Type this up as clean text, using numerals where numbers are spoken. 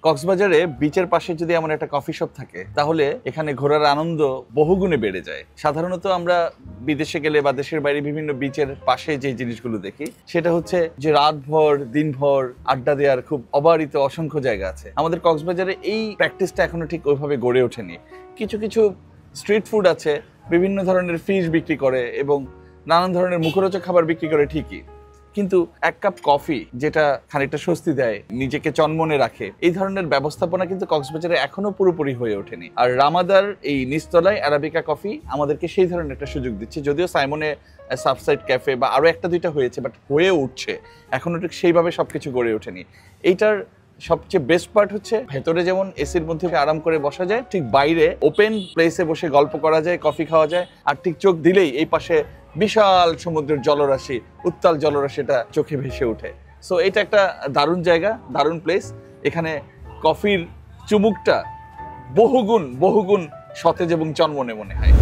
কক্সবাজারে বিচের পাশে যদি এমন একটা কফি শপ থাকে তাহলে এখানে ঘোরার আনন্দ বহুগুণে বেড়ে যায়। সাধারণত আমরা বিদেশে গেলে বা দেশের বাইরে বিভিন্ন বিচের পাশে যে জিনিসগুলো দেখি সেটা হচ্ছে যে রাতভর দিনভর আড্ডা দেওয়ার খুব অবারিত অসংখ্য জায়গা আছে। আমাদের কক্সবাজারে এই প্র্যাকটিসটা এখনো ঠিক ওইভাবে গড়ে ওঠেনি। কিছু কিছু স্ট্রিট ফুড আছে, বিভিন্ন ধরনের ফিশ বিক্রি করে এবং নানান ধরনের মুখরোচক খাবার বিক্রি করে ঠিকই, কিন্তু এক কাপ কফি যেটা খানিকটা স্বস্তি দেয়, নিজেকে চনমনে রাখে, এই ধরনের ব্যবস্থাপনা কিন্তু কক্সবাজারে এখনো পুরোপুরি হয়ে ওঠেনি। আর রামাদার এই নিচতলায় আরাবিকা কফি আমাদেরকে সেই ধরনের একটা সুযোগ দিচ্ছে। যদিও সাইমনে সাবসাইড ক্যাফে বা আরো একটা দুইটা হয়েছে, বাট হয়ে উঠছে, এখনো ঠিক সেইভাবে সবকিছু গড়ে ওঠেনি। এইটার সবচেয়ে বেস্ট পার্ট হচ্ছে ভেতরে যেমন এসির মধ্যে আরাম করে বসা যায়, ঠিক বাইরে ওপেন প্লেসে বসে গল্প করা যায়, কফি খাওয়া যায়, আর ঠিক চোখ দিলেই এই পাশে বিশাল সমুদ্রের জলরাশি, উত্তাল জলরাশিটা চোখে ভেসে ওঠে। সো এটা একটা দারুণ জায়গা, দারুণ প্লেস। এখানে কফির চুমুকটা বহুগুণ সতেজ এবং চনমনে মনে হয়।